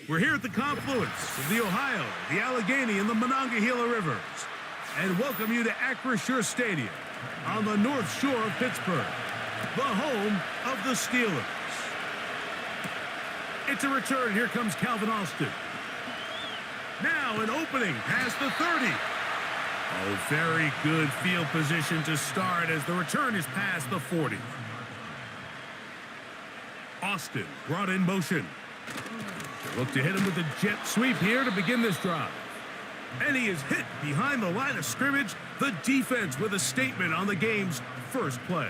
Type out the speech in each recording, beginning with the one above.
We're here at the confluence of the Ohio, the Allegheny, and the Monongahela Rivers, and welcome you to Acrisure Stadium on the North Shore of Pittsburgh, the home of the Steelers. It's a return. Here comes Calvin Austin. Now an opening past the 30. Oh, very good field position to start as the return is past the 40. Austin brought in motion. Look to hit him with a jet sweep here to begin this drive. And he is hit behind the line of scrimmage. The defense with a statement on the game's first play.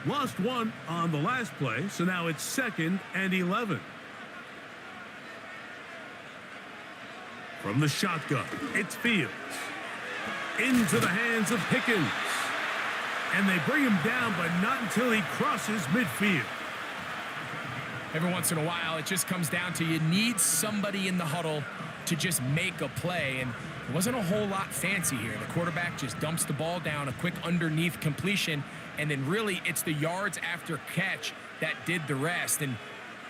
Lost one on the last play, so now it's 2nd and 11. From the shotgun, it's Fields. Into the hands of Pickens. And they bring him down, but not until he crosses midfield. Every once in a while, it just comes down to you need somebody in the huddle to just make a play. And it wasn't a whole lot fancy here. The quarterback just dumps the ball down, a quick underneath completion, and then really it's the yards after catch that did the rest. And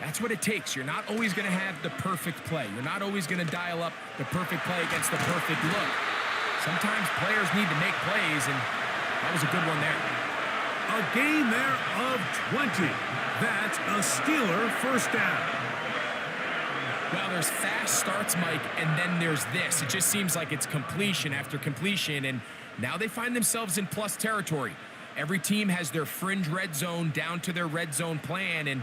that's what it takes. You're not always going to have the perfect play. You're not always going to dial up the perfect play against the perfect look. Sometimes players need to make plays, and that was a good one there. A gain there of 20. That's a Steeler first down. Well, there's fast starts, Mike, and then there's this. It just seems like it's completion after completion, and now they find themselves in plus territory. Every team has their fringe red zone down to their red zone plan, and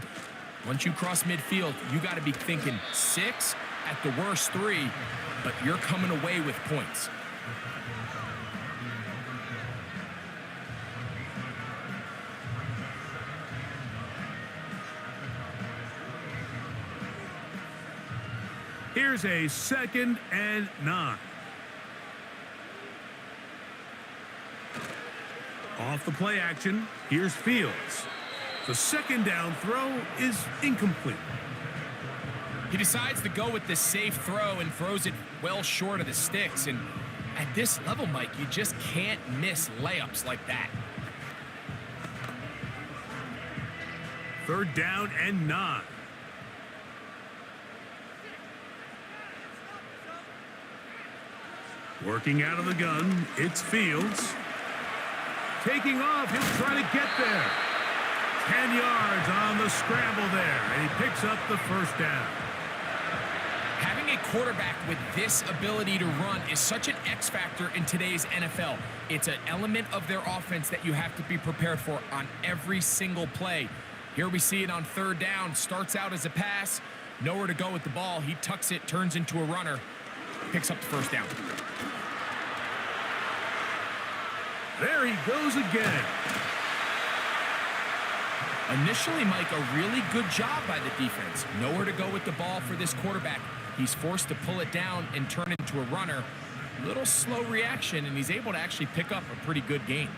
once you cross midfield, you got to be thinking 6, at the worst 3, but you're coming away with points. Here's a 2nd and 9. Off the play action, here's Fields. The 2nd down throw is incomplete. He decides to go with the safe throw and throws it well short of the sticks. And at this level, Mike, you just can't miss layups like that. 3rd down and 9. Working out of the gun, it's Fields. Taking off, he'll try to get there. 10 yards on the scramble there, and he picks up the first down. Having a quarterback with this ability to run is such an X factor in today's NFL. It's an element of their offense that you have to be prepared for on every single play. Here we see it on 3rd down. Starts out as a pass, nowhere to go with the ball. He tucks it, turns into a runner, picks up the first down. There he goes again. Initially, Mike, a really good job by the defense. Nowhere to go with the ball for this quarterback. He's forced to pull it down and turn it into a runner. Little slow reaction, and he's able to actually pick up a pretty good gain.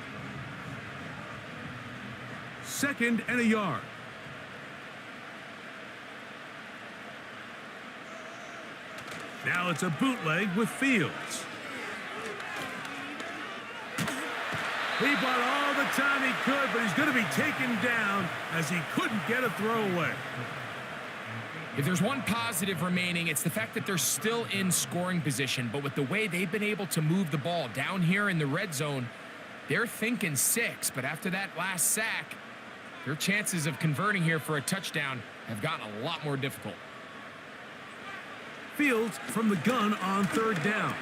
2nd and a yard. Now it's a bootleg with Fields. He bought all the time he could, but he's going to be taken down as he couldn't get a throwaway. If there's one positive remaining, it's the fact that they're still in scoring position. But with the way they've been able to move the ball down here in the red zone, they're thinking 6. But after that last sack, their chances of converting here for a touchdown have gotten a lot more difficult. Fields from the gun on 3rd down.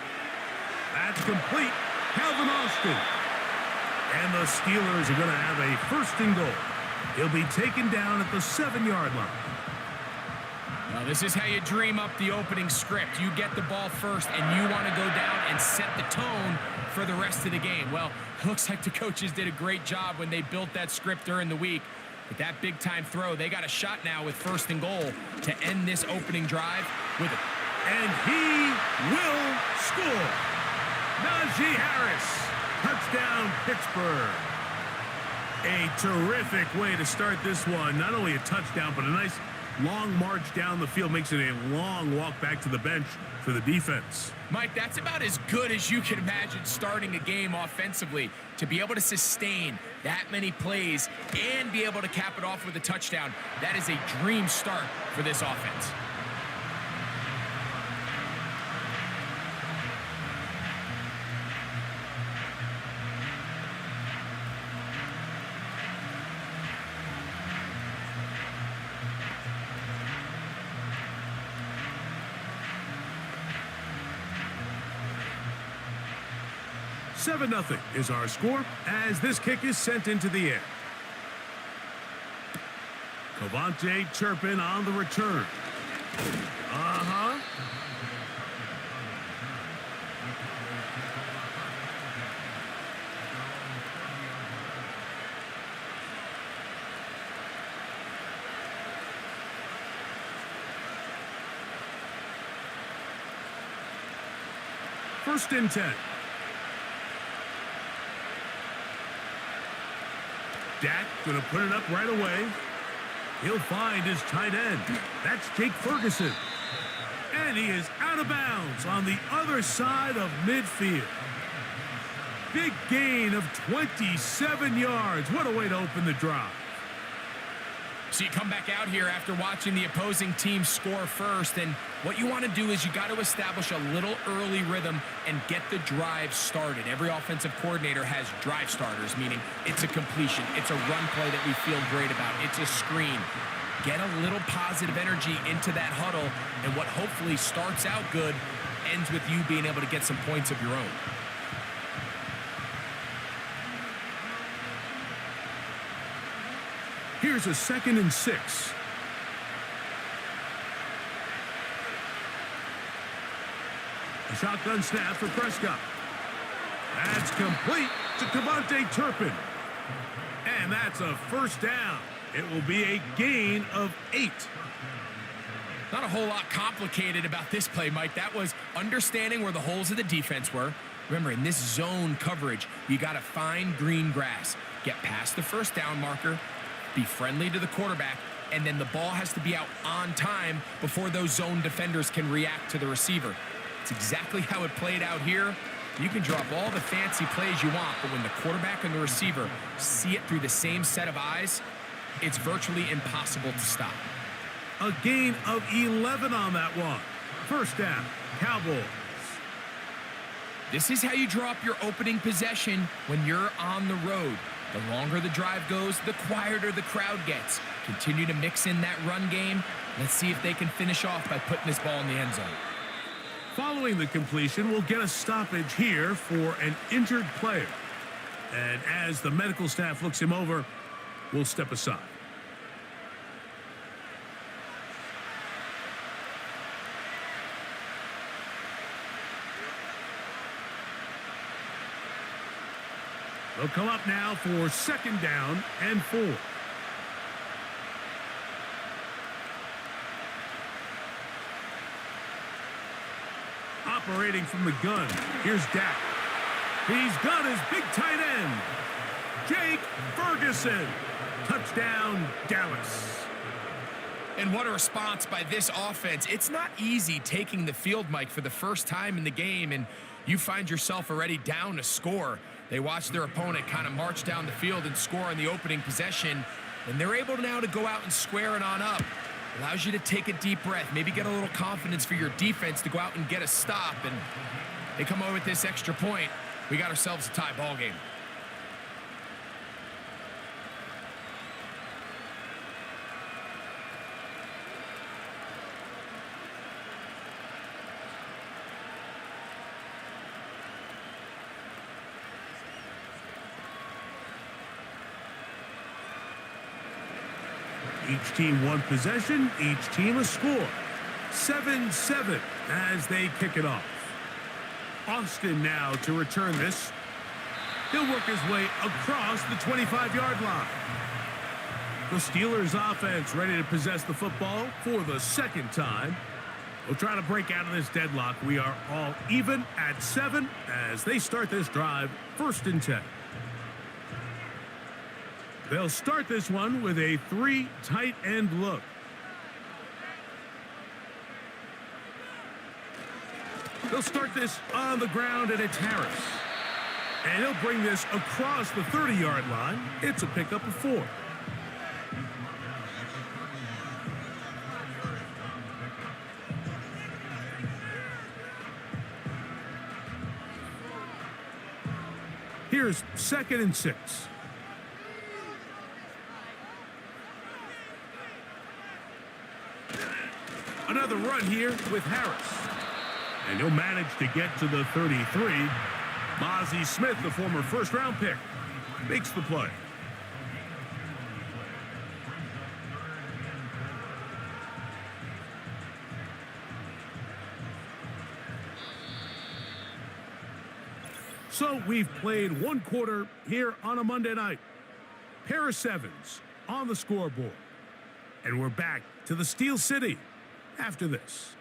That's complete. Calvin Austin. And the Steelers are going to have a 1st and goal. He'll be taken down at the 7-yard line. Well, this is how you dream up the opening script. You get the ball first, and you want to go down and set the tone for the rest of the game. Well, it looks like the coaches did a great job when they built that script during the week. With that big-time throw, they got a shot now with 1st and goal to end this opening drive with it. And he will score. Najee Harris. Touchdown, Pittsburgh. A terrific way to start this one. Not only a touchdown, but a long march down the field makes it a long walk back to the bench for the defense. Mike, that's about as good as you can imagine starting a game offensively. To be able to sustain that many plays and be able to cap it off with a touchdown, that is a dream start for this offense. Seven 0 is our score as this kick is sent into the air. Cavante Turpin on the return. First and 10. Dak going to put it up right away. He'll find his tight end. That's Jake Ferguson. And he is out of bounds on the other side of midfield. Big gain of 27 yards. What a way to open the drive. So you come back out here after watching the opposing team score first, and what you want to do is you got to establish a little early rhythm and get the drive started. Every offensive coordinator has drive starters, meaning it's a completion, it's a run play that we feel great about, it's a screen. Get a little positive energy into that huddle, and what hopefully starts out good ends with you being able to get some points of your own. Here's a 2nd and 6. A shotgun snap for Prescott. That's complete to Cavante Turpin. And that's a first down. It will be a gain of 8. Not a whole lot complicated about this play, Mike. That was understanding where the holes of the defense were. Remember, in this zone coverage, you got to find green grass. Get past the first down marker. Be friendly to the quarterback, and then the ball has to be out on time before those zone defenders can react to the receiver. It's exactly how it played out here. You can drop all the fancy plays you want, but when the quarterback and the receiver see it through the same set of eyes, it's virtually impossible to stop. A gain of 11 on that one. First down, Cowboys. This is how you draw up your opening possession when you're on the road. The longer the drive goes, the quieter the crowd gets. Continue to mix in that run game. Let's see if they can finish off by putting this ball in the end zone. Following the completion, we'll get a stoppage here for an injured player. And as the medical staff looks him over, we'll step aside. They'll come up now for 2nd down and 4. Operating from the gun, here's Dak. He's got his big tight end, Jake Ferguson. Touchdown, Dallas. And what a response by this offense. It's not easy taking the field, Mike, for the first time in the game, and you find yourself already down to score. They watch their opponent kind of march down the field and score on the opening possession, and they're able now to go out and square it on up. Allows you to take a deep breath, maybe get a little confidence for your defense to go out and get a stop, and they come over with this extra point. We got ourselves a tie ball game. Each team one possession, each team a score. 7-7 as they kick it off. Austin now to return this. He'll work his way across the 25-yard line. The Steelers offense ready to possess the football for the 2nd time. We'll try to break out of this deadlock. We are all even at 7 as they start this drive, 1st and 10. They'll start this one with a 3 tight end look. They'll start this on the ground, and it's Harris. And he'll bring this across the 30-yard line. It's a pickup of 4. Here's 2nd and 6. Another run here with Harris. And he'll manage to get to the 33. Mozzie Smith, the former first-round pick, makes the play. So we've played 1 quarter here on a Monday night. Pair of 7s on the scoreboard. And we're back to the Steel City after this.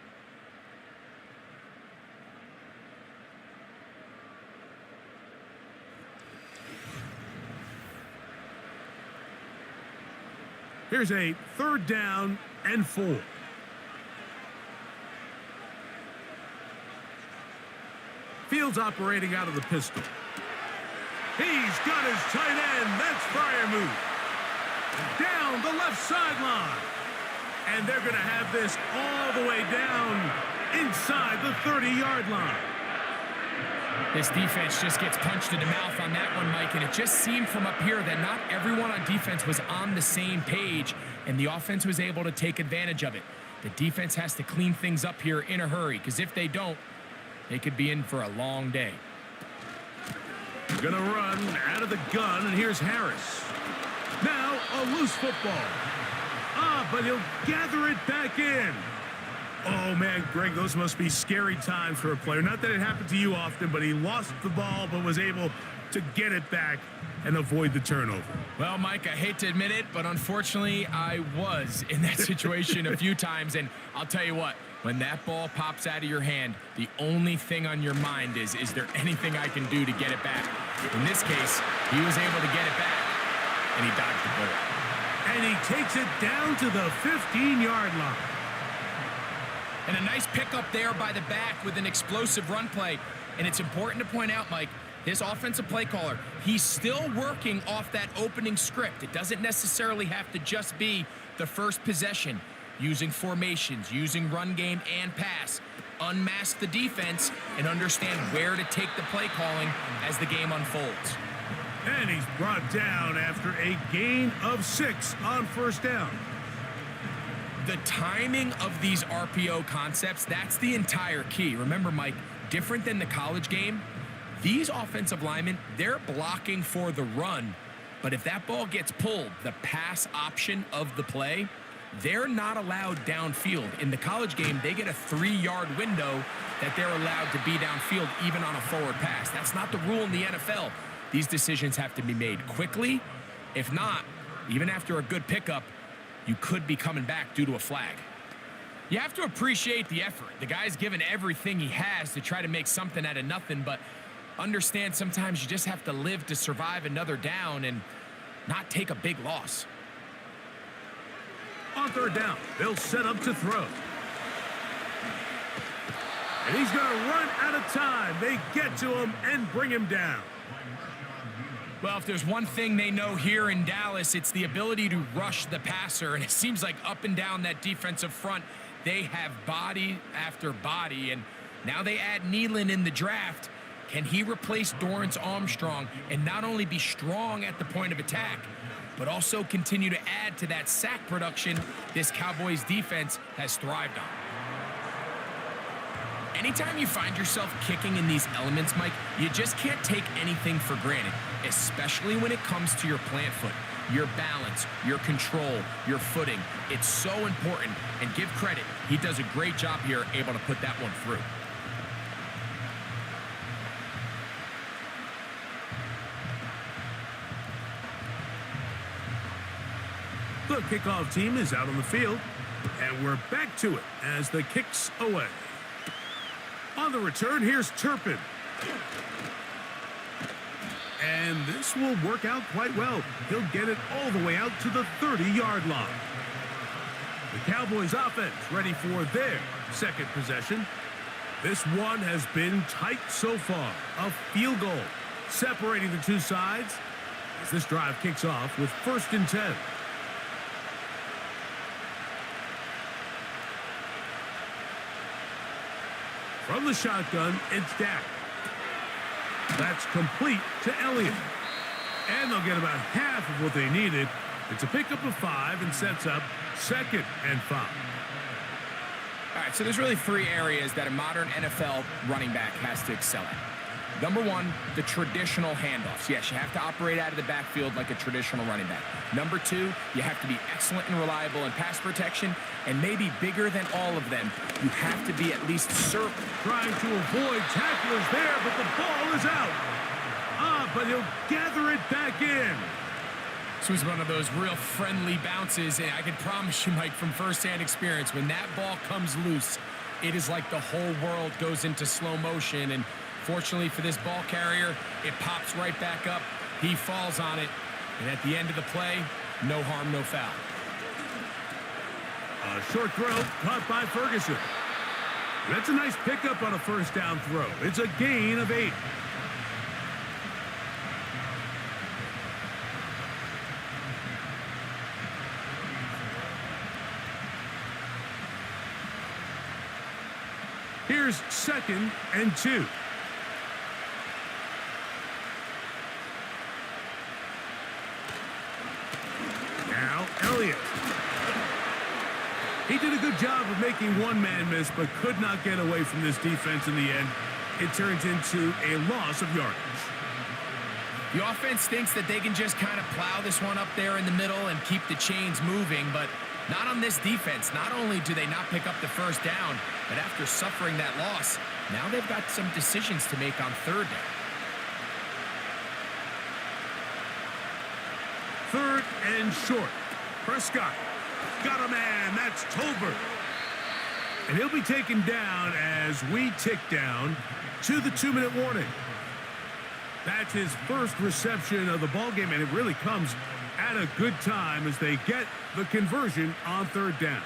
Here's a 3rd down and 4. Fields operating out of the pistol. He's got his tight end. That's Freiermuth. Down the left sideline. And they're going to have this all the way down inside the 30-yard line. This defense just gets punched in the mouth on that one, Mike, and it just seemed from up here that not everyone on defense was on the same page, and the offense was able to take advantage of it. The defense has to clean things up here in a hurry, because if they don't, they could be in for a long day. Gonna run out of the gun, and here's Harris. Now a loose football. But he'll gather it back in. Oh, man, Greg, those must be scary times for a player. Not that it happened to you often, but he lost the ball but was able to get it back and avoid the turnover. Well, Mike, I hate to admit it, but unfortunately, I was in that situation a few times, and I'll tell you what, when that ball pops out of your hand, the only thing on your mind is there anything I can do to get it back? In this case, he was able to get it back, and he dodged the bullet. And he takes it down to the 15-yard line. And a nice pickup there by the back with an explosive run play. And it's important to point out, Mike, this offensive play caller, he's still working off that opening script. It doesn't necessarily have to just be the first possession. Using formations, using run game and pass. Unmask the defense and understand where to take the play calling as the game unfolds. And he's brought down after a gain of 6 on 1st down. The timing of these RPO concepts, that's the entire key. Remember, Mike, different than the college game, these offensive linemen, they're blocking for the run, but if that ball gets pulled, the pass option of the play, they're not allowed downfield. In the college game, they get a 3-yard window that they're allowed to be downfield even on a forward pass. That's not the rule in the NFL. These decisions have to be made quickly. If not, even after a good pickup, you could be coming back due to a flag. You have to appreciate the effort. The guy's given everything he has to try to make something out of nothing, but understand sometimes you just have to live to survive another down and not take a big loss. On 3rd down, they'll set up to throw. And he's going to run out of time. They get to him and bring him down. Well, if there's one thing they know here in Dallas, it's the ability to rush the passer. And it seems like up and down that defensive front, they have body after body. And now they add Nealon in the draft. Can he replace Dorrance Armstrong and not only be strong at the point of attack, but also continue to add to that sack production this Cowboys defense has thrived on? Anytime you find yourself kicking in these elements, Mike, you just can't take anything for granted, especially when it comes to your plant foot, your balance, your control, your footing. It's so important, and give credit. He does a great job here able to put that one through. The kickoff team is out on the field, and we're back to it as the kick's away. On the return, here's Turpin. And this will work out quite well. He'll get it all the way out to the 30-yard line. The Cowboys offense ready for their second possession. This one has been tight so far. A field goal separating the two sides as this drive kicks off with 1st and 10. From the shotgun, it's Dak. That's complete to Elliott. And they'll get about half of what they needed. It's a pickup of 5 and sets up 2nd and 5. All right, so there's really 3 areas that a modern NFL running back has to excel at. Number 1, the traditional handoffs. Yes, you have to operate out of the backfield like a traditional running back. Number 2, you have to be excellent and reliable in pass protection. And maybe bigger than all of them, you have to be at least certain. Trying to avoid tacklers there, but the ball is out. But he'll gather it back in. This was one of those real friendly bounces, and I can promise you, Mike, from firsthand experience, when that ball comes loose, it is like the whole world goes into slow motion. And fortunately for this ball carrier, it pops right back up. He falls on it, and at the end of the play, no harm, no foul. A short throw caught by Ferguson. That's a nice pickup on a 1st down throw. It's a gain of 8. Here's 2nd and 2. Now Elliott. He did a good job of making one man miss, but could not get away from this defense in the end. It turns into a loss of yardage. The offense thinks that they can just kind of plow this one up there in the middle and keep the chains moving, but not on this defense. Not only do they not pick up the 1st down, but after suffering that loss, now they've got some decisions to make on 3rd down. 3rd and short. Prescott got a man. That's Tolbert. And he'll be taken down as we tick down to the 2-minute warning. That's his first reception of the ballgame, and it really comes at a good time as they get the conversion on 3rd down.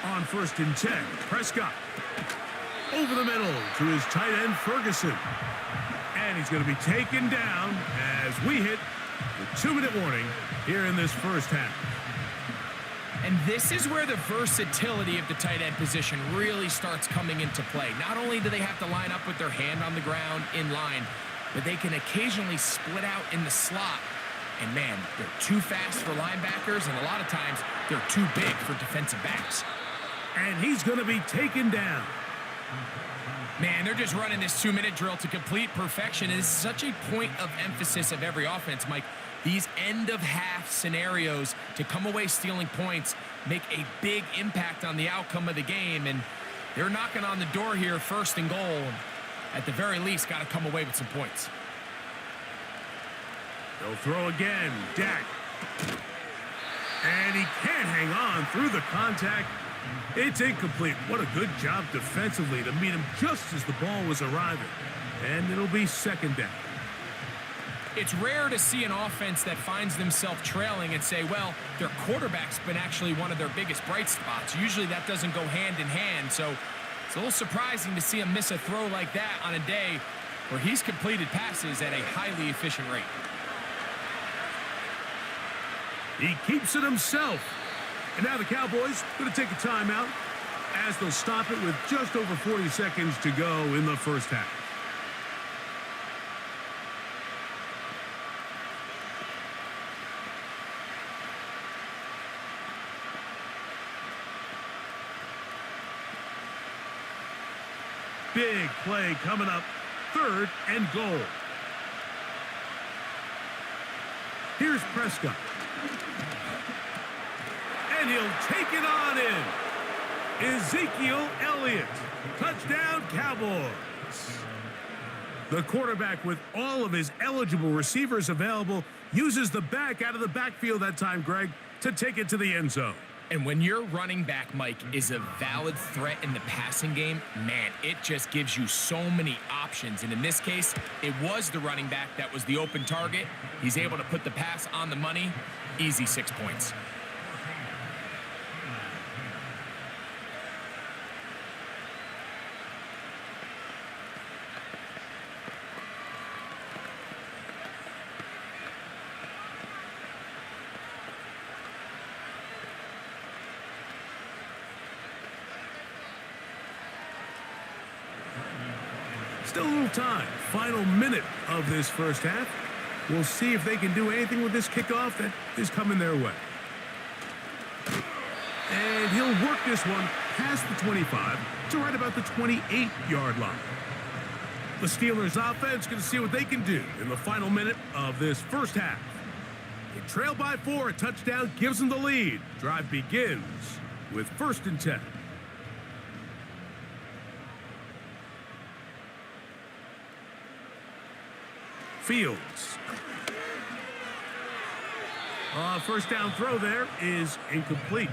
On 1st and 10, Prescott over the middle to his tight end Ferguson. And he's going to be taken down as we hit the 2-minute warning here in this 1st half. And this is where the versatility of the tight end position really starts coming into play. Not only do they have to line up with their hand on the ground in line, but they can occasionally split out in the slot. And man, they're too fast for linebackers, and a lot of times they're too big for defensive backs. And he's going to be taken down. Man, they're just running this 2-minute drill to complete perfection. And it's such a point of emphasis of every offense, Mike. These end-of-half scenarios to come away stealing points make a big impact on the outcome of the game. And they're knocking on the door here, 1st and goal. At the very least, got to come away with some points. They'll throw again. Dak. And he can't hang on through the contact. It's incomplete. What a good job defensively to meet him just as the ball was arriving. And it'll be 2nd down. It's rare to see an offense that finds themselves trailing and say, well, their quarterback's been actually one of their biggest bright spots. Usually that doesn't go hand in hand, so it's a little surprising to see him miss a throw like that on a day where he's completed passes at a highly efficient rate. He keeps it himself. And now the Cowboys going to take a timeout as they'll stop it with just over 40 seconds to go in the 1st half. Big play coming up, 3rd and goal. Here's Prescott. And he'll take it on in. Ezekiel Elliott. Touchdown, Cowboys. The quarterback, with all of his eligible receivers available, uses the back out of the backfield that time, Greg, to take it to the end zone. And when your running back, Mike, is a valid threat in the passing game, man, it just gives you so many options. And in this case, it was the running back that was the open target. He's able to put the pass on the money. Easy 6 points. Still a little time. Final minute of this first half. We'll see if they can do anything with this kickoff that is coming their way. And he'll work this one past the 25 to right about the 28-yard line. The Steelers offense going to see what they can do in the final minute of this first half. They trail by 4. A touchdown gives them the lead. Drive begins with 1st and 10. Fields. First down throw there is incomplete.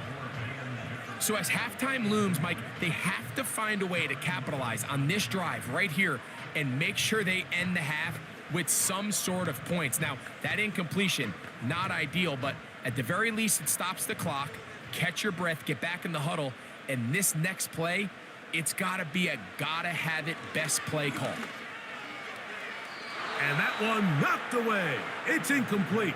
So as halftime looms, Mike, they have to find a way to capitalize on this drive right here and make sure they end the half with some sort of points. Now, that incompletion, not ideal, but at the very least, it stops the clock. Catch your breath, get back in the huddle, and this next play, it's got to be a gotta-have-it best play call. And that one knocked away. It's incomplete.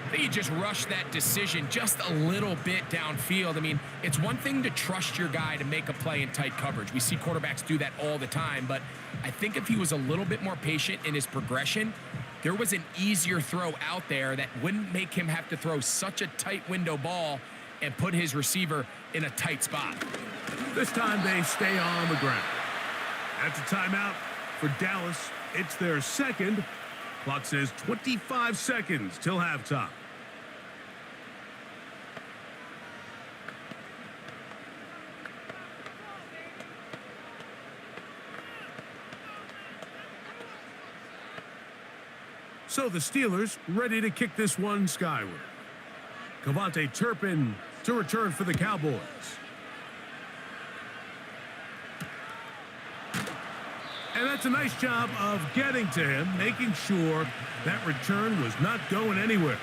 I think you just rushed that decision just a little bit downfield. I mean, it's one thing to trust your guy to make a play in tight coverage. We see quarterbacks do that all the time, but I think if he was a little bit more patient in his progression, there was an easier throw out there that wouldn't make him have to throw such a tight window ball and put his receiver in a tight spot. This time they stay on the ground. That's a timeout for Dallas. It's their second. Clock says 25 seconds till halftime. So the Steelers ready to kick this one skyward. Cavante Turpin to return for the Cowboys. And that's a nice job of getting to him, making sure that return was not going anywhere.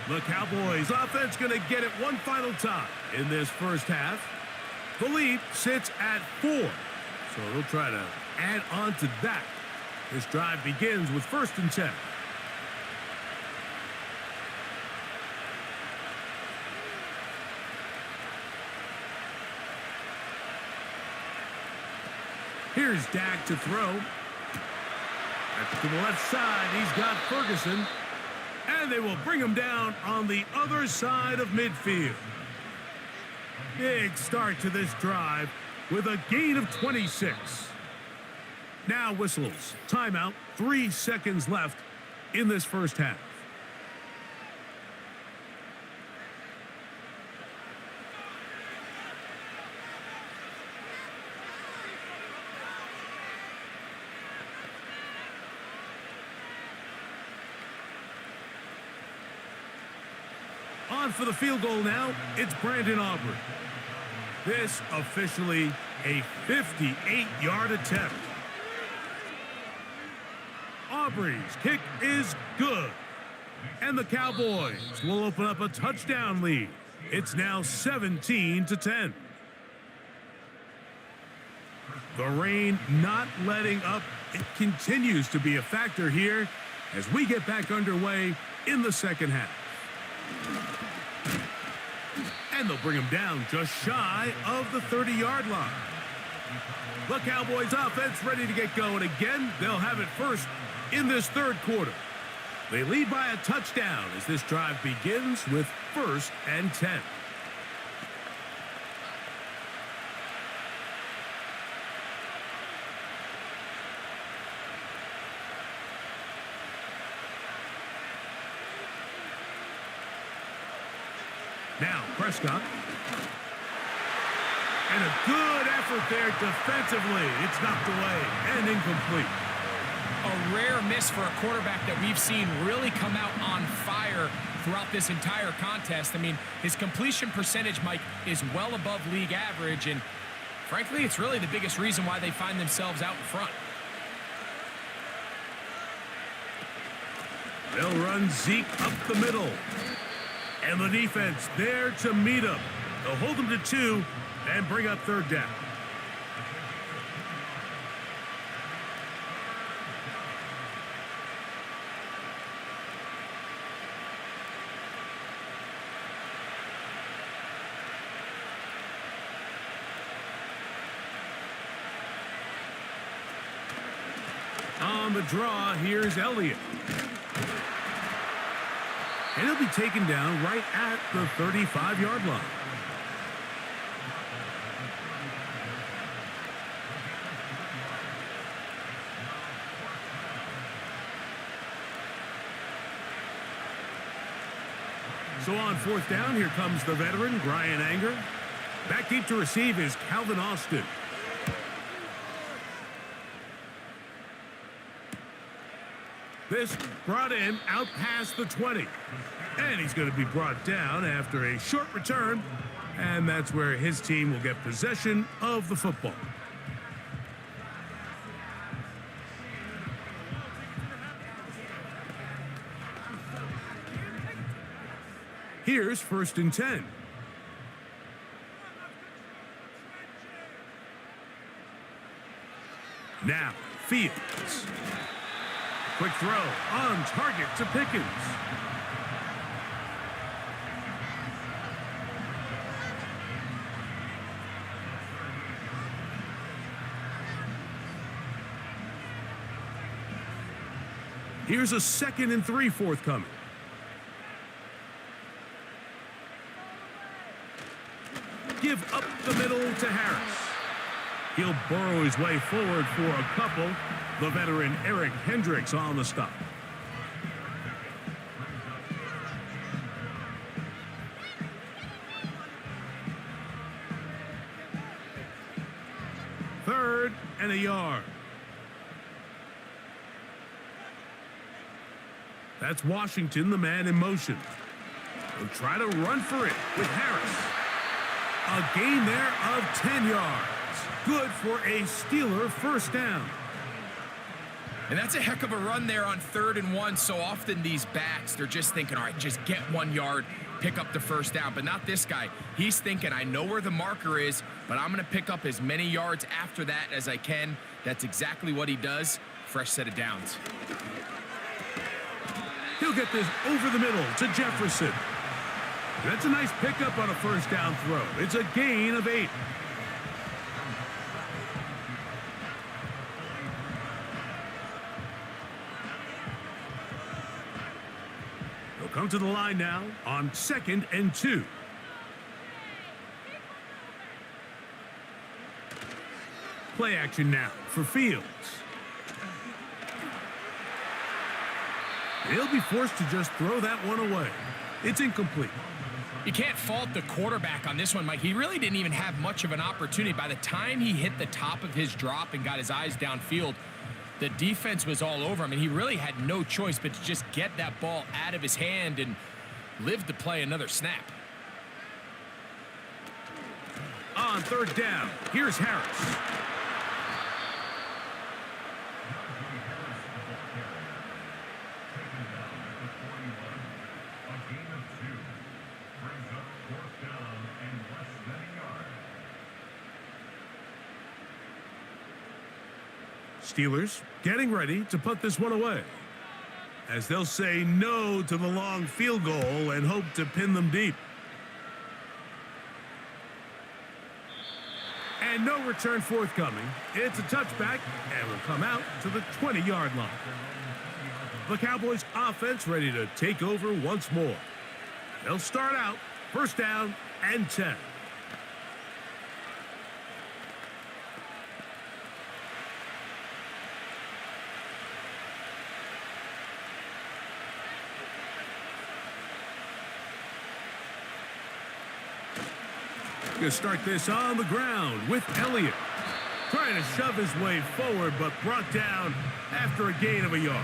The Cowboys offense going to get it one final time in this first half. The lead sits at 4, so they'll try to add on to that. This drive begins with 1st and 10. Here's Dak to throw. Back to the left side, he's got Ferguson. And they will bring him down on the other side of midfield. Big start to this drive with a gain of 26. Now whistles. Timeout. 3 seconds left in this first half. On for the field goal now, it's Brandon Aubrey. This officially a 58-yard attempt. Aubrey's kick is good. And the Cowboys will open up a touchdown lead. It's now 17-10. The rain not letting up. It continues to be a factor here as we get back underway in the second half. And they'll bring him down just shy of the 30-yard line. The Cowboys offense ready to get going again. They'll have it first in this third quarter. They lead by a touchdown as this drive begins with 1st and 10. Now Prescott. And a good effort there defensively. It's knocked away and incomplete. A rare miss for a quarterback that we've seen really come out on fire throughout this entire contest. I mean, his completion percentage, Mike, is well above league average, and frankly, it's really the biggest reason why they find themselves out in front. They'll run Zeke up the middle. And the defense there to meet him. They'll hold him to 2 and bring up 3rd down. On the draw, here's Elliott. And he'll be taken down right at the 35-yard line. So on 4th down, here comes the veteran, Brian Anger. Back deep to receive is Calvin Austin. This brought in out past the 20. And he's going to be brought down after a short return. And that's where his team will get possession of the football. Here's 1st and 10. Now, Fields. Quick throw on target to Pickens. Here's a 2nd and 3 forthcoming. Give up the middle to Harris. He'll burrow his way forward for a couple. The veteran Eric Hendricks on the stop. Third and a yard. That's Washington, the man in motion. He'll try to run for it with Harris. A gain there of 10 yards. Good for a Steeler 1st down. And that's a heck of a run there on 3rd and 1. So often these backs, they're just thinking, all right, just get 1 yard, pick up the 1st down. But not this guy. He's thinking, I know where the marker is, but I'm going to pick up as many yards after that as I can. That's exactly what he does. Fresh set of downs. He'll get this over the middle to Jefferson. That's a nice pickup on a 1st down throw. It's a gain of 8. He'll come to the line now on 2nd and 2. Play action now for Fields. He'll be forced to just throw that one away. It's incomplete. You can't fault the quarterback on this one, Mike. He really didn't even have much of an opportunity. By the time he hit the top of his drop and got his eyes downfield, the defense was all over him, and he really had no choice but to just get that ball out of his hand and live to play another snap. On 3rd down, here's Harris. Steelers getting ready to put this one away, as they'll say no to the long field goal and hope to pin them deep. And no return forthcoming. It's a touchback and will come out to the 20-yard line. The Cowboys offense ready to take over once more. They'll start out 1st down and 10. Going to start this on the ground with Elliott. Trying to shove his way forward, but brought down after a gain of a yard.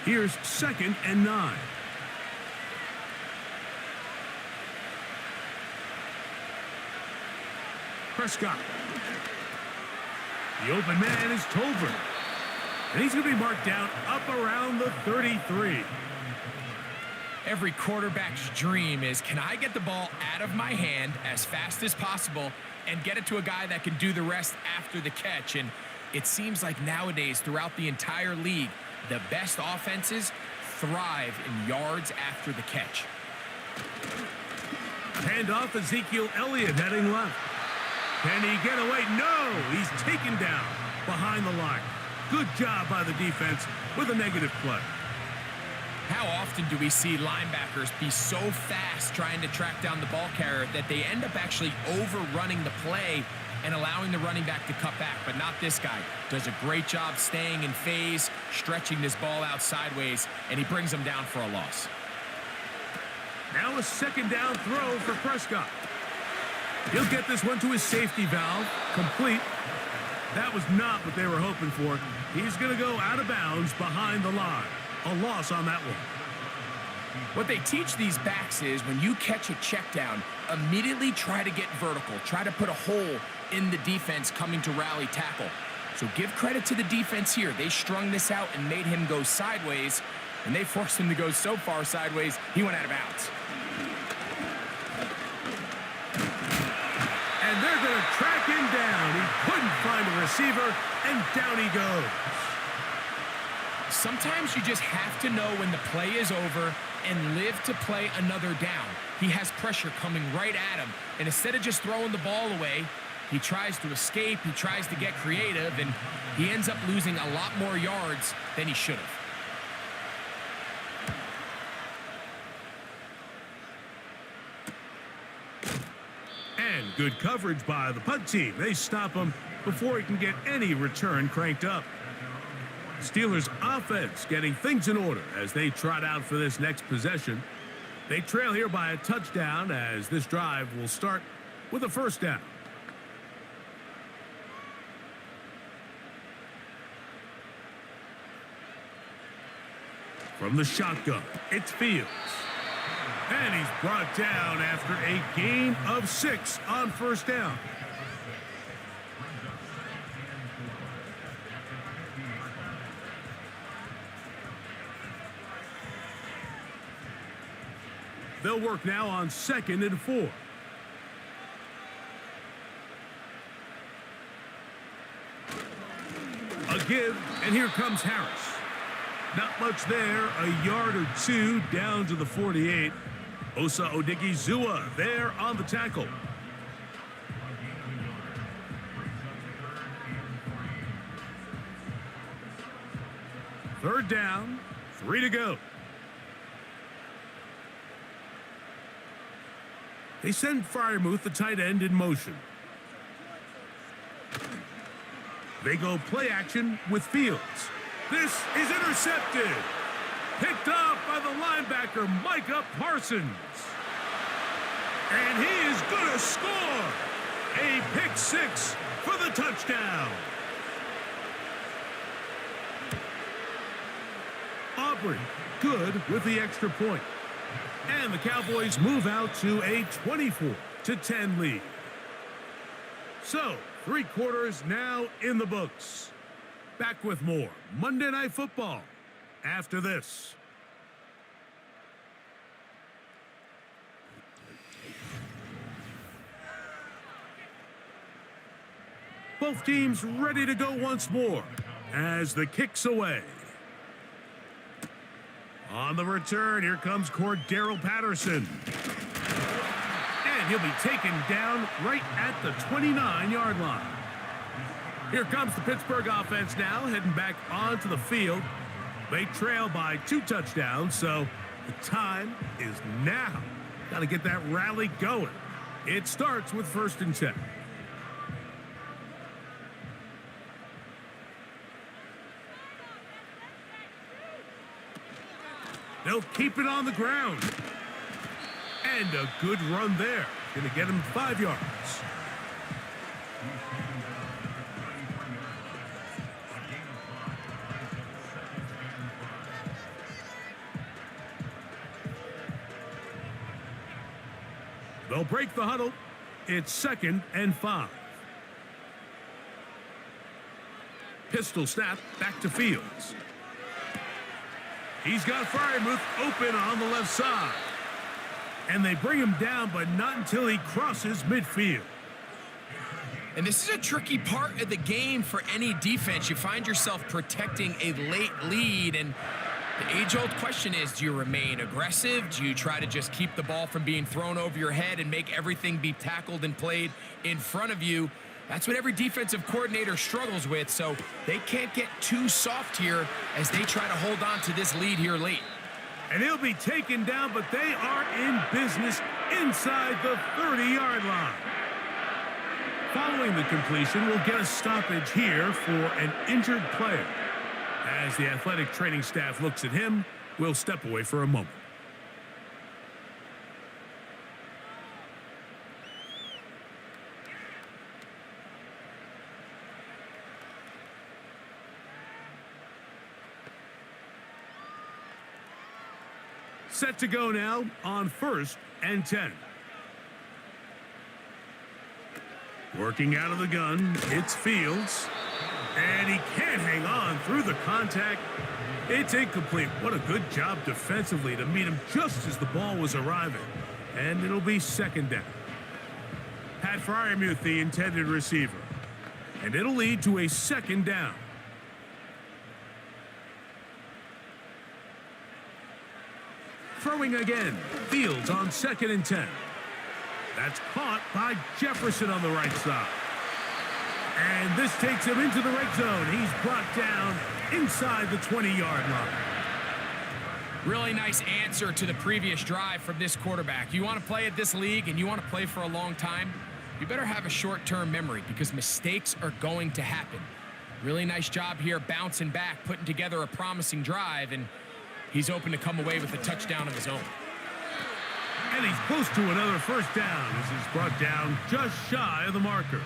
Here's 2nd and 9. Prescott. The open man is Tolbert. And he's going to be marked down up around the 33. Every quarterback's dream is, can I get the ball out of my hand as fast as possible and get it to a guy that can do the rest after the catch? And it seems like nowadays, throughout the entire league, the best offenses thrive in yards after the catch. Handoff, Ezekiel Elliott heading left. Can he get away? No! He's taken down behind the line. Good job by the defense with a negative play. How often do we see linebackers be so fast trying to track down the ball carrier that they end up actually overrunning the play and allowing the running back to cut back? But not this guy. Does a great job staying in phase, stretching this ball out sideways, and he brings them down for a loss. Now a 2nd down throw for Prescott. He'll get this one to his safety valve, complete. That was not what they were hoping for. He's going to go out of bounds behind the line. A loss on that one. What they teach these backs is when you catch a check down, immediately try to get vertical. Try to put a hole in the defense coming to rally tackle. So give credit to the defense here. They strung this out and made him go sideways, and they forced him to go so far sideways, he went out of bounds. And they're going to track him down. He couldn't find a receiver, and down he goes. Sometimes you just have to know when the play is over and live to play another down. He has pressure coming right at him, and instead of just throwing the ball away, he tries to escape, he tries to get creative, and he ends up losing a lot more yards than he should have. And good coverage by the punt team. They stop him before he can get any return cranked up. Steelers offense getting things in order as they trot out for this next possession. They trail here by a touchdown as this drive will start with a 1st down. From the shotgun, it's Fields. And he's brought down after a gain of 6 on 1st down. They'll work now on 2nd and 4. A give, and here comes Harris. Not much there, a yard or 2 down to the 48. Osa Odigizua there on the tackle. Third down, 3 to go. They send Freiermuth, the tight end, in motion. They go play action with Fields. This is intercepted. Picked off by the linebacker, Micah Parsons. And he is going to score. A pick 6 for the touchdown. Aubrey, good with the extra point. And the Cowboys move out to a 24-10 lead. So, 3 quarters now in the books. Back with more Monday Night Football after this. Both teams ready to go once more as the kick's away. On the return, here comes Cordero Patterson. And he'll be taken down right at the 29-yard line. Here comes the Pittsburgh offense now, heading back onto the field. They trail by 2 touchdowns, so the time is now. Got to get that rally going. It starts with 1st and 10. They'll keep it on the ground. And a good run there. Going to get him 5 yards. They'll break the huddle. It's 2nd and 5. Pistol snap back to Fields. He's got Freiermuth open on the left side. And they bring him down, but not until he crosses midfield. And this is a tricky part of the game for any defense. You find yourself protecting a late lead, and the age-old question is, do you remain aggressive? Do you try to just keep the ball from being thrown over your head and make everything be tackled and played in front of you? That's what every defensive coordinator struggles with, so they can't get too soft here as they try to hold on to this lead here late. And he'll be taken down, but they are in business inside the 30-yard line. Following the completion, we'll get a stoppage here for an injured player. As the athletic training staff looks at him, we'll step away for a moment. Set to go now on 1st and 10. Working out of the gun, it's Fields. And he can't hang on through the contact. It's incomplete. What a good job defensively to meet him just as the ball was arriving. And it'll be 2nd down. Pat Freiermuth, the intended receiver. And it'll lead to a 2nd down. Throwing again. Fields on 2nd and 10. That's caught by Jefferson on the right side. And this takes him into the red zone. He's brought down inside the 20-yard line. Really nice answer to the previous drive from this quarterback. You want to play at this league and you want to play for a long time, you better have a short-term memory because mistakes are going to happen. Really nice job here bouncing back, putting together a promising drive, and he's open to come away with a touchdown of his own. And he's close to another 1st down as he's brought down just shy of the marker.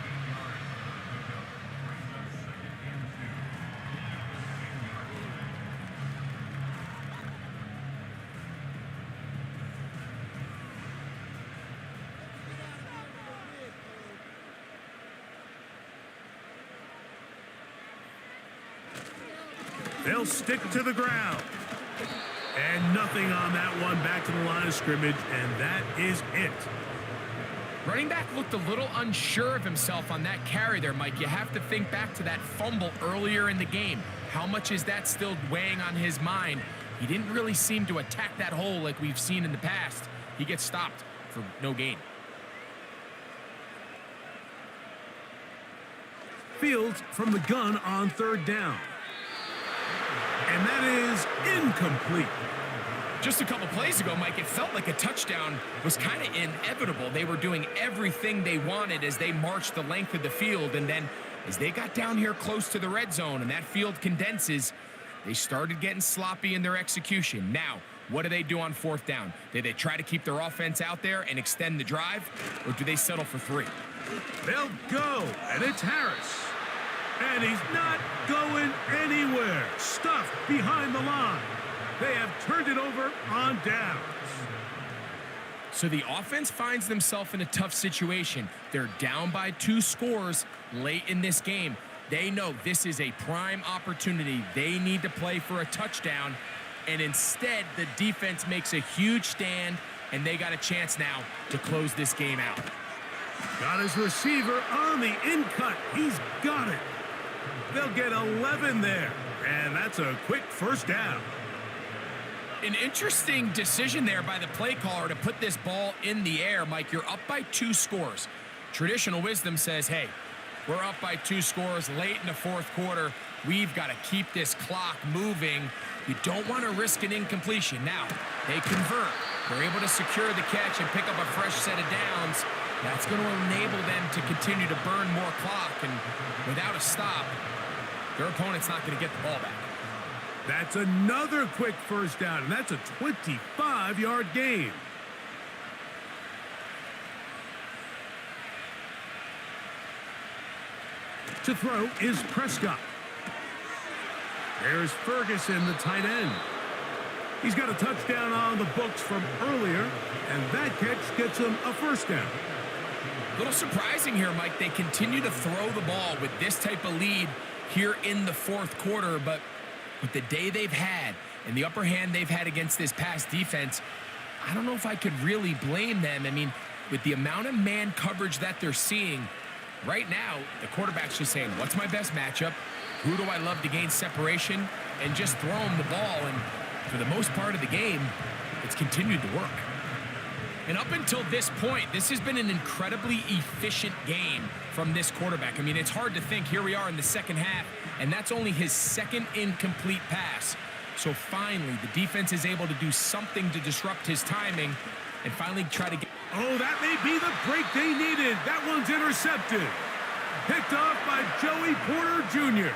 They'll stick to the ground. And nothing on that one, back to the line of scrimmage, and that is it. Running back looked a little unsure of himself on that carry there, Mike. You have to think back to that fumble earlier in the game. How much is that still weighing on his mind? He didn't really seem to attack that hole like we've seen in the past. He gets stopped for no gain. Fields from the gun on 3rd down. And that is incomplete. Just a couple plays ago, Mike, it felt like a touchdown was kind of inevitable. They were doing everything they wanted as they marched the length of the field. And then as they got down here close to the red zone and that field condenses, they started getting sloppy in their execution. Now, what do they do on 4th down? Do they try to keep their offense out there and extend the drive, or do they settle for 3? They'll go, and it's Harris. And he's not going anywhere. Stuffed behind the line. They have turned it over on downs. So the offense finds themselves in a tough situation. They're down by 2 scores late in this game. They know this is a prime opportunity. They need to play for a touchdown. And instead, the defense makes a huge stand, and they got a chance now to close this game out. Got his receiver on the in-cut. He's got it. They'll get 11 there, and that's a quick 1st down. An interesting decision there by the play caller to put this ball in the air. Mike, you're up by 2 scores. Traditional wisdom says, hey, we're up by 2 scores late in the 4th quarter. We've got to keep this clock moving. You don't want to risk an incompletion. Now, they convert. They're able to secure the catch and pick up a fresh set of downs. That's going to enable them to continue to burn more clock, and without a stop, their opponent's not going to get the ball back. That's another quick 1st down, and that's a 25-yard gain. To throw is Prescott. There's Ferguson, the tight end. He's got a touchdown on the books from earlier, and that catch gets him a first down. A little surprising here, Mike. They continue to throw the ball with this type of lead here in the fourth quarter, but with the day they've had and the upper hand they've had against this pass defense, I don't know if I could really blame them. I mean, with the amount of man coverage that they're seeing, right now, the quarterback's just saying, what's my best matchup? Who do I love to gain separation? And just throw him the ball. And for the most part of the game, it's continued to work. And up until this point, this has been an incredibly efficient game from this quarterback. I mean, it's hard to think. Here we are in the second half, and that's only his second incomplete pass. So finally, the defense is able to do something to disrupt his timing and finally try to get... Oh, that may be the break they needed. That one's intercepted. Picked off by Joey Porter Jr.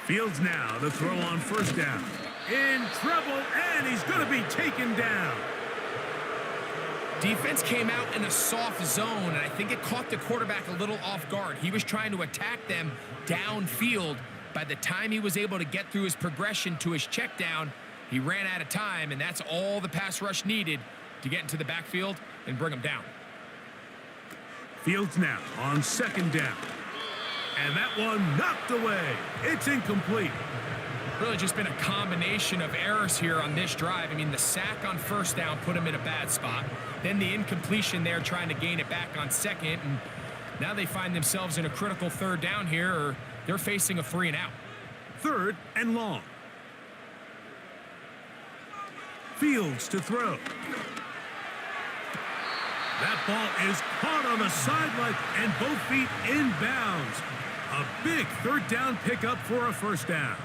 Fields now to throw on first down. In trouble, and he's going to be taken down. Defense came out in a soft zone, and I think it caught the quarterback a little off guard. He was trying to attack them downfield. By the time he was able to get through his progression to his check down, he ran out of time, and that's all the pass rush needed to get into the backfield and bring him down. Fields now on second down. And that one knocked away. It's incomplete. Really just been a combination of errors here on this drive. I mean, the sack on first down put him in a bad spot. Then the incompletion there trying to gain it back on second. And now they find themselves in a critical third down here, or they're facing a 3 and out. Third and long. Fields to throw. That ball is caught on the sideline and both feet inbounds. A big third down pickup for a first down.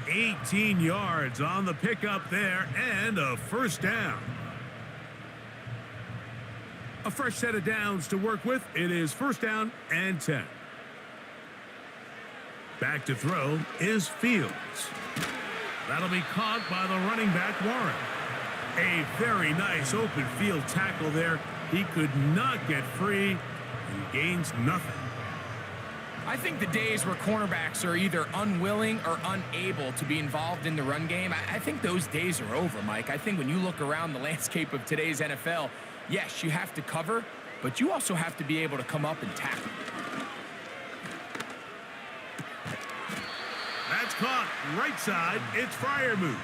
18 yards on the pickup there and a first down. A fresh set of downs to work with. It is first down and 10. Back to throw is Fields. That'll be caught by the running back, Warren. A very nice open field tackle there. He could not get free and gains nothing. I think the days where cornerbacks are either unwilling or unable to be involved in the run game, I think those days are over, Mike. I think when you look around the landscape of today's NFL, yes, you have to cover, but you also have to be able to come up and tackle. That's caught right side. It's Freiermuth.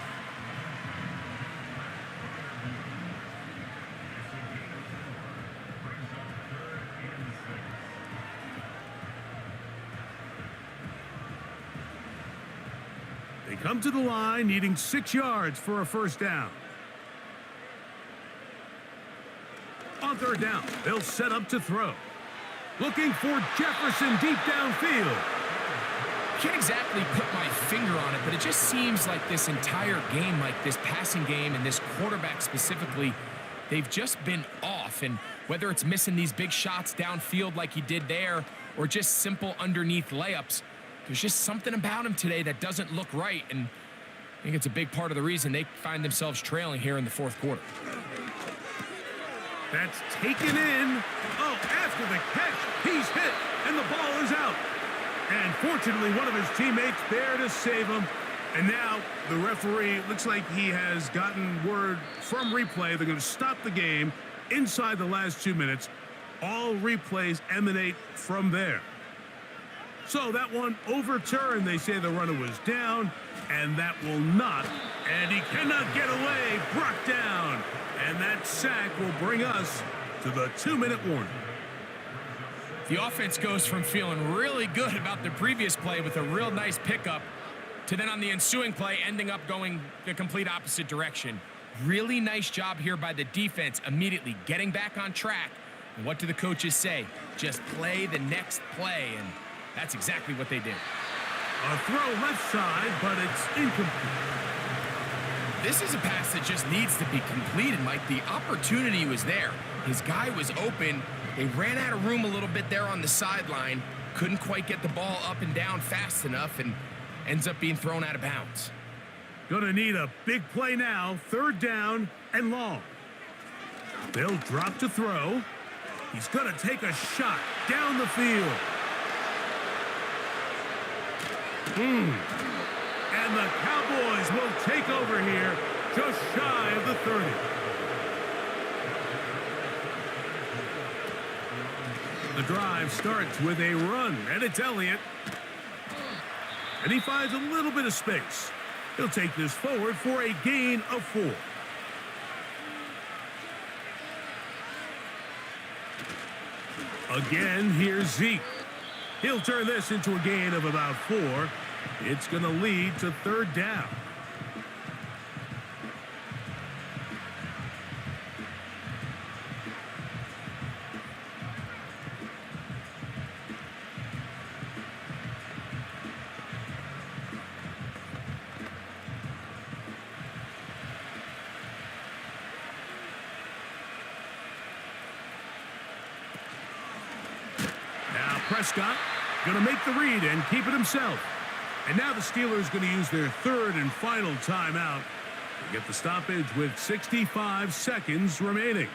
They come to the line needing 6 yards for a first down. On third down, they'll set up to throw. Looking for Jefferson deep downfield. Can't exactly put my finger on it, but it just seems like this entire game, like this passing game and this quarterback specifically, they've just been off. And whether it's missing these big shots downfield like he did there or just simple underneath layups, there's just something about him today that doesn't look right. And I think it's a big part of the reason they find themselves trailing here in the fourth quarter. That's taken in. Oh, after the catch, he's hit, and the ball is out. And fortunately, one of his teammates there to save him. And now the referee looks like he has gotten word from replay. They're going to stop the game inside the last 2 minutes. All replays emanate from there. So that one overturned. They say the runner was down, and that will not. And he cannot get away. Brought down. And that sack will bring us to the 2-minute warning. The offense goes from feeling really good about the previous play with a real nice pickup to then on the ensuing play ending up going the complete opposite direction. Really nice job here by the defense immediately getting back on track. And what do the coaches say? Just play the next play, and that's exactly what they did. A throw left side, but it's incomplete. This is a pass that just needs to be completed, Mike. The opportunity was there. His guy was open. They ran out of room a little bit there on the sideline. Couldn't quite get the ball up and down fast enough and ends up being thrown out of bounds. Gonna need a big play now. Third down and long. They'll drop to throw. He's gonna take a shot down the field. And the Cowboys will take over here just shy of the 30. The drive starts with a run, and it's Elliott. And he finds a little bit of space. He'll take this forward for a gain of 4. Again, here's Zeke. He'll turn this into a gain of about 4. It's going to lead to 3rd down. Prescott going to make the read and keep it himself. And now the Steelers going to use their 3rd and final timeout to get the stoppage with 65 seconds remaining.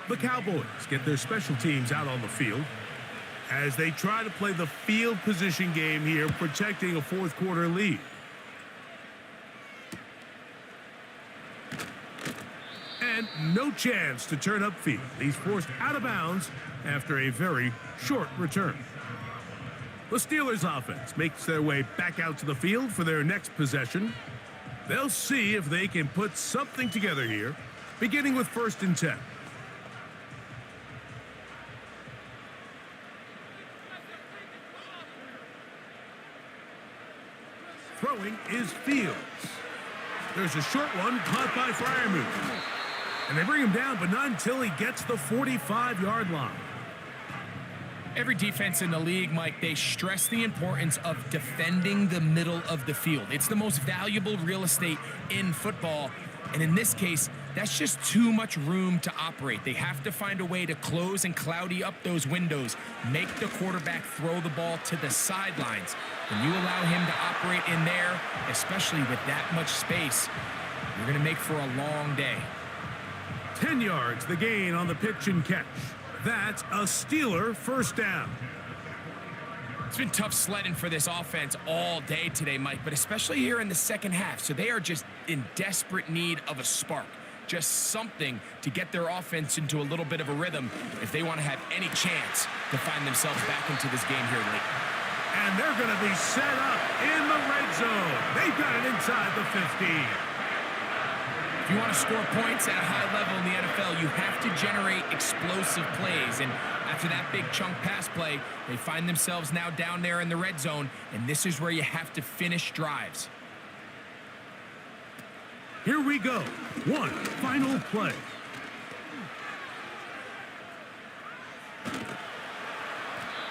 The Cowboys get their special teams out on the field as they try to play the field position game here, protecting a 4th quarter lead. And no chance to turn upfield. He's forced out of bounds after a very short return. The Steelers offense makes their way back out to the field for their next possession. They'll see if they can put something together here, beginning with 1st and 10. Throwing is Fields. There's a short one caught by Freiermuth. And they bring him down, but not until he gets the 45-yard line. Every defense in the league, Mike, they stress the importance of defending the middle of the field. It's the most valuable real estate in football. And in this case, that's just too much room to operate. They have to find a way to close and cloudy up those windows, make the quarterback throw the ball to the sidelines. When you allow him to operate in there, especially with that much space, you're going to make for a long day. 10 yards, the gain on the pitch and catch. That's a Steeler 1st down. It's been tough sledding for this offense all day today, Mike, but especially here in the second half. So they are just in desperate need of a spark, just something to get their offense into a little bit of a rhythm if they want to have any chance to find themselves back into this game here late. And they're going to be set up in the red zone. They've got it inside the 50. If you want to score points at a high level in the NFL, you have to generate explosive plays. And after that big chunk pass play, they find themselves now down there in the red zone, and this is where you have to finish drives. Here we go. One final play.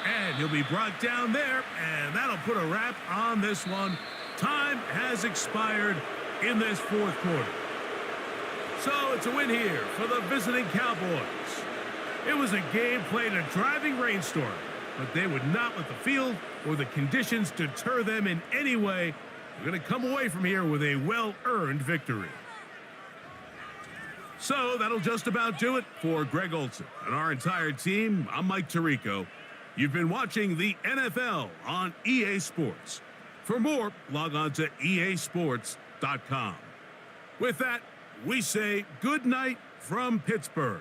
And he'll be brought down there, and that'll put a wrap on this one. Time has expired in this 4th quarter. So it's a win here for the visiting Cowboys. It was a game played in a driving rainstorm, but they would not let the field or the conditions deter them in any way. They're going to come away from here with a well-earned victory. So that'll just about do it for Greg Olson and our entire team. I'm Mike Tirico. You've been watching the NFL on EA Sports. For more, log on to easports.com. With that, we say good night from Pittsburgh.